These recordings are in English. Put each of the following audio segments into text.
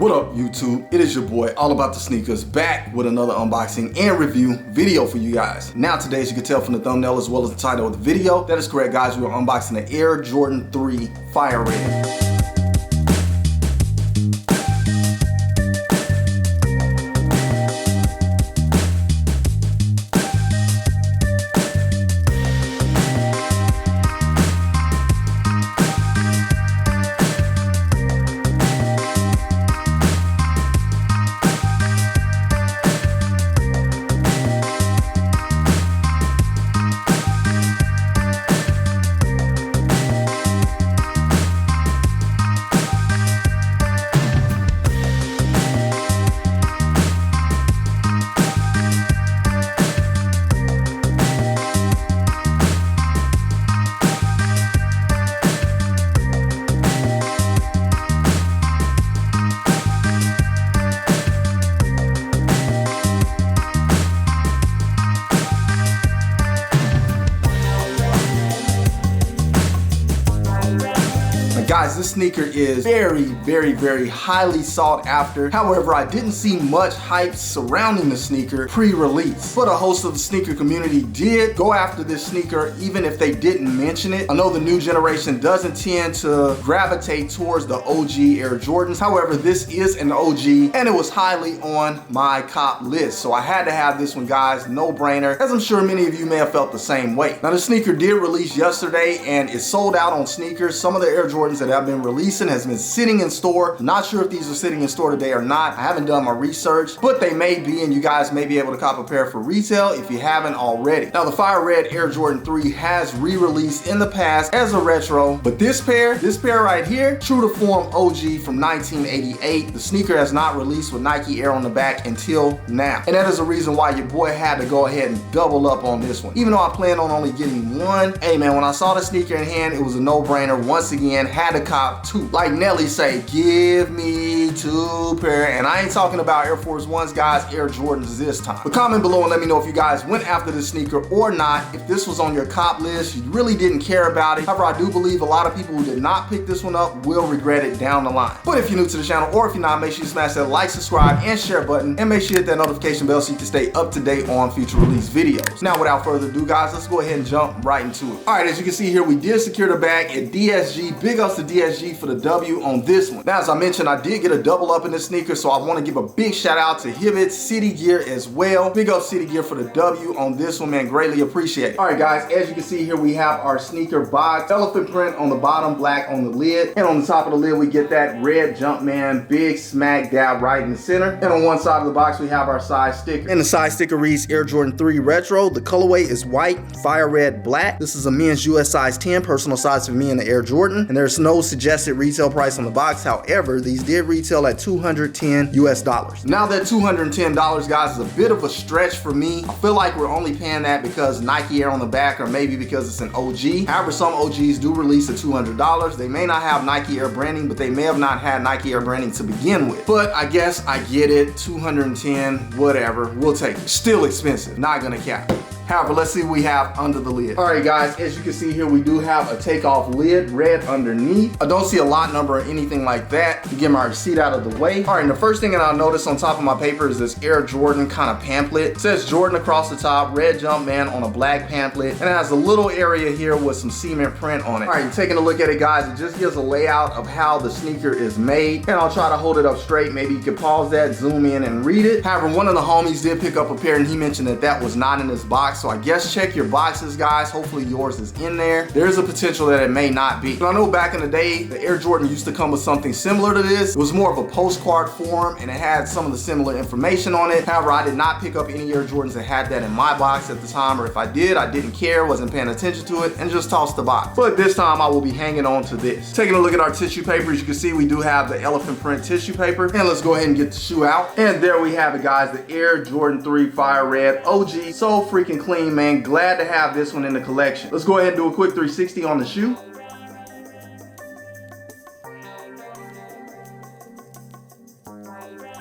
What up, YouTube? It is your boy, All About The Sneakerz, back with another unboxing and review video for you guys. Now today, as you can tell from the thumbnail as well as the title of the video, that is correct, guys, we are unboxing the Air Jordan 3 Fire Red. Guys, this sneaker is very highly sought after. However, I didn't see much hype surrounding the sneaker pre-release. But a host of the sneaker community did go after this sneaker even if they didn't mention it. I know the new generation doesn't tend to gravitate towards the OG Air Jordans. However, this is an OG and it was highly on my cop list. So I had to have this one, guys, no brainer, as I'm sure many of you may have felt the same way. Now the sneaker did release yesterday and it sold out on sneakers. Some of the Air Jordans that I've been releasing has been sitting in store. Not sure if these are sitting in store today or not. I haven't done my research, but they may be, and you guys may be able to cop a pair for retail if you haven't already. Now the Fire Red Air Jordan 3 has re-released in the past as a retro, but this pair right here, true to form OG from 1988. The sneaker has not released with Nike Air on the back until now. And that is the reason why your boy had to go ahead and double up on this one. Even though I planned on only getting one, hey man, when I saw the sneaker in hand, it was a no-brainer. Once again, had to cop two. Like Nelly say, give me two pair. And I ain't talking about Air Force Ones, guys, Air Jordans this time. But comment below and let me know if you guys went after this sneaker or not. If this was on your cop list, you really didn't care about it. However, I do believe a lot of people who did not pick this one up will regret it down the line. But if you're new to the channel or if you're not, make sure you smash that like, subscribe, and share button. And make sure you hit that notification bell so you can stay up to date on future release videos. Now, without further ado, guys, let's go ahead and jump right into it. All right, as you can see here, we did secure the bag at DSG. Big ups to DSG for the W on this one. Now, as I mentioned, I did get a double up in this sneaker, so I want to give a big shout out to Hibbett City Gear as well. Big up City Gear for the W on this one, man. Greatly appreciate it. All right, guys, as you can see here, we have our sneaker box. Elephant print on the bottom, black on the lid. And on the top of the lid, we get that red Jumpman big smack dab right in the center. And on one side of the box, we have our size sticker. And the size sticker reads Air Jordan 3 Retro. The colorway is white, fire red, black. This is a men's US size 10, personal size for me in the Air Jordan. And there's no suggested retail price on the box. However, these did retail at $210 US. Now that $210, guys, is a bit of a stretch for me. I feel like we're only paying that because Nike Air on the back or maybe because it's an OG. However, some OGs do release at $200. They may not have Nike Air branding, but they may have not had Nike Air branding to begin with. But I guess I get it, 210, whatever, we'll take it. Still expensive, not gonna cap. However, let's see what we have under the lid. All right, guys, as you can see here, we do have a takeoff lid, red underneath. I don't see a lot number or anything like that to get my receipt out of the way. All right, and the first thing that I'll notice on top of my paper is this Air Jordan kind of pamphlet. It says Jordan across the top, red Jumpman on a black pamphlet, and it has a little area here with some cement print on it. All right, taking a look at it, guys, it just gives a layout of how the sneaker is made, and I'll try to hold it up straight. Maybe you can pause that, zoom in, and read it. However, one of the homies did pick up a pair, and he mentioned that that was not in this box. So I guess check your boxes, guys. Hopefully yours is in there. There's a potential that it may not be. But I know back in the day, the Air Jordan used to come with something similar to this. It was more of a postcard form and it had some of the similar information on it. However, I did not pick up any Air Jordans that had that in my box at the time, or if I did, I didn't care, wasn't paying attention to it, and just tossed the box. But this time I will be hanging on to this. Taking a look at our tissue paper, as you can see, we do have the elephant print tissue paper. And let's go ahead and get the shoe out. And there we have it, guys, the Air Jordan 3 Fire Red OG. So freaking clean, man. Glad to have this one in the collection. Let's go ahead and do a quick 360 on the shoe.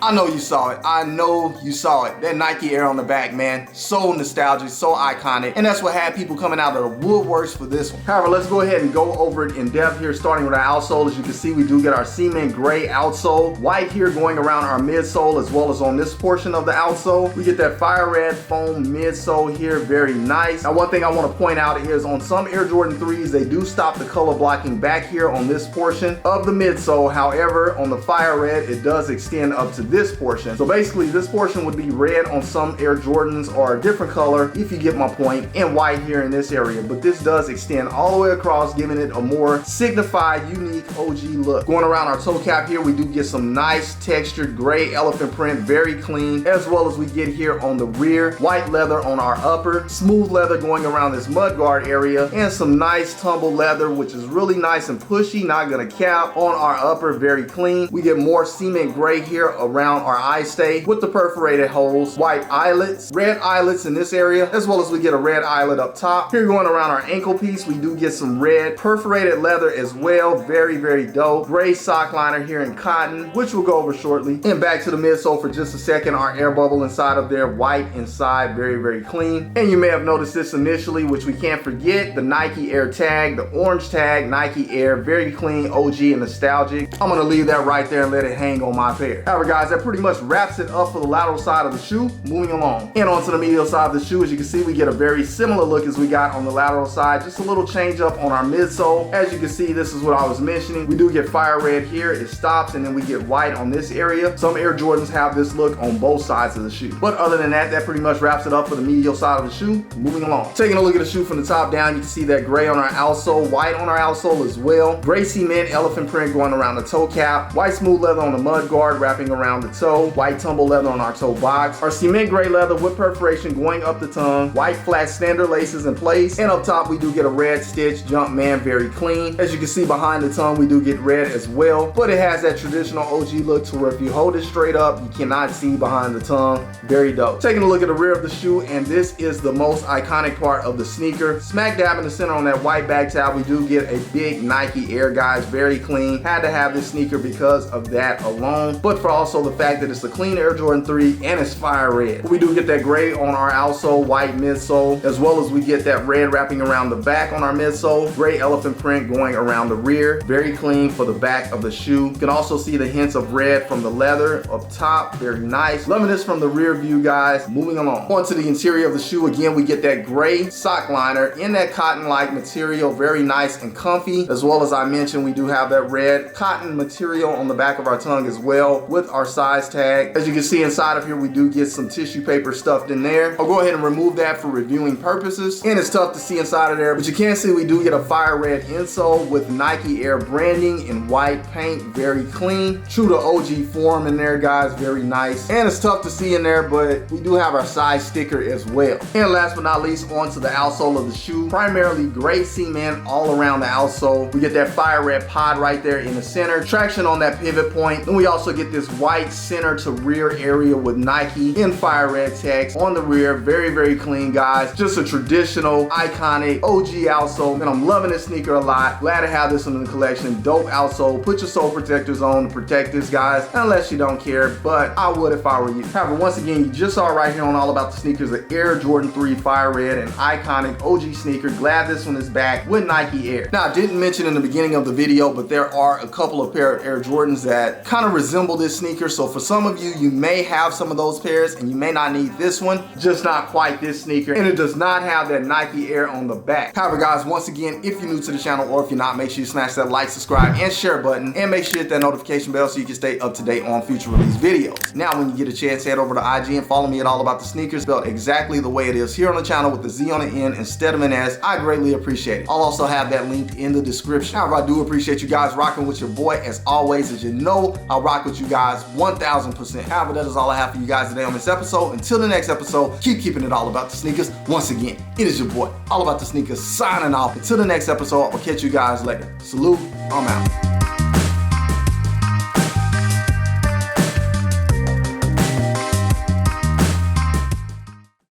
I know you saw it. I know you saw it. That Nike Air on the back, man. So nostalgic, so iconic. And that's what had people coming out of the woodworks for this one. However, let's go ahead and go over it in depth here, starting with our outsole. As you can see, we do get our cement gray outsole. White here going around our midsole as well as on this portion of the outsole. We get that fire red foam midsole here, very nice. Now, one thing I want to point out is on some Air Jordan 3s, they do stop the color blocking back here on this portion of the midsole. However, on the fire red, it does extend up to this portion. So basically, this portion would be red on some Air Jordans or a different color, if you get my point, and white here in this area. But this does extend all the way across, giving it a more signified, unique OG look. Going around our toe cap here, we do get some nice textured gray elephant print, very clean, as well as we get here on the rear, white leather on our upper, smooth leather going around this mud guard area, and some nice tumble leather, which is really nice and pushy, not gonna cap, on our upper, very clean. We get more cement gray here around our eye stay with the perforated holes, white eyelets, red eyelets in this area, as well as we get a red eyelet up top. Here going around our ankle piece, we do get some red perforated leather as well, very, very dope. Gray sock liner here in cotton, which we'll go over shortly. And back to the midsole for just a second, our air bubble inside of there, white inside, very, very clean. And you may have noticed this initially, which we can't forget, the Nike Air tag, the orange tag, Nike Air, very clean, OG and nostalgic. I'm gonna leave that right there and let it hang on my pair. However, guys, that pretty much wraps it up for the lateral side of the shoe. Moving along. And onto the medial side of the shoe, as you can see, we get a very similar look as we got on the lateral side, just a little change up on our midsole. As you can see, this is what I was mentioning. We do get fire red here, it stops, and then we get white on this area. Some Air Jordans have this look on both sides of the shoe. But other than that, that pretty much wraps it up for the medial side of the shoe. Moving along. Taking a look at the shoe from the top down, you can see that gray on our outsole, white on our outsole as well. Gray cement elephant print going around the toe cap, white smooth leather on the mud guard wrapping around the toe, white tumble leather on our toe box, our cement gray leather with perforation going up the tongue, white flat standard laces in place, and up top we do get a red stitch jump man, very clean. As you can see behind the tongue, we do get red as well, but it has that traditional OG look to where if you hold it straight up, you cannot see behind the tongue. Very dope. Taking a look at the rear of the shoe, and this is the most iconic part of the sneaker. Smack dab in the center on that white back tab, we do get a big Nike Air, guys, very clean. Had to have this sneaker because of that alone, but for also the fact that it's a clean Air Jordan 3 and it's fire red. We do get that gray on our outsole, white midsole, as well as we get that red wrapping around the back on our midsole, gray elephant print going around the rear, very clean for the back of the shoe. You can also see the hints of red from the leather up top, very nice. Loving this from the rear view, guys. Moving along. Onto the interior of the shoe, again, we get that gray sock liner in that cotton-like material, very nice and comfy, as well as I mentioned, we do have that red cotton material on the back of our tongue as well with our size tag. As you can see inside of here, we do get some tissue paper stuffed in there. I'll go ahead and remove that for reviewing purposes, and it's tough to see inside of there, but you can see we do get a fire red insole with Nike Air branding in white paint, very clean. True to OG form in there, guys, very nice. And it's tough to see in there, but we do have our size sticker as well. And last but not least, onto the outsole of the shoe. Primarily gray cement all around the outsole. We get that fire red pod right there in the center, traction on that pivot point. Then we also get this white center to rear area with Nike in fire red text on the rear. Very, very clean, guys. Just a traditional, iconic OG outsole. And I'm loving this sneaker a lot. Glad to have this one in the collection. Dope outsole. Put your sole protectors on to protect this, guys, unless you don't care, but I would if I were you. However, once again, you just saw right here on All About the Sneakerz, the Air Jordan 3 Fire Red, an iconic OG sneaker. Glad this one is back with Nike Air. Now, I didn't mention in the beginning of the video, but there are a couple of pair of Air Jordans that kind of resemble this sneaker. So for some of you, you may have some of those pairs and you may not need this one, just not quite this sneaker. And it does not have that Nike Air on the back. However, guys, once again, if you're new to the channel or if you're not, make sure you smash that like, subscribe, and share button, and make sure you hit that notification bell so you can stay up to date on future release videos. Now, when you get a chance, head over to IG and follow me at All About the Sneakerz, spelled exactly the way it is here on the channel with the Z on the end instead of an S. I greatly appreciate it. I'll also have that linked in the description. However, I do appreciate you guys rocking with your boy. As always, as you know, I'll rock with you guys 1000%. However, that is all I have for you guys today on this episode. Until the next episode, keep keeping it all about the sneakers. Once again, it is your boy, All About the Sneakerz, signing off. Until the next episode, I'll catch you guys later. Salute, I'm out.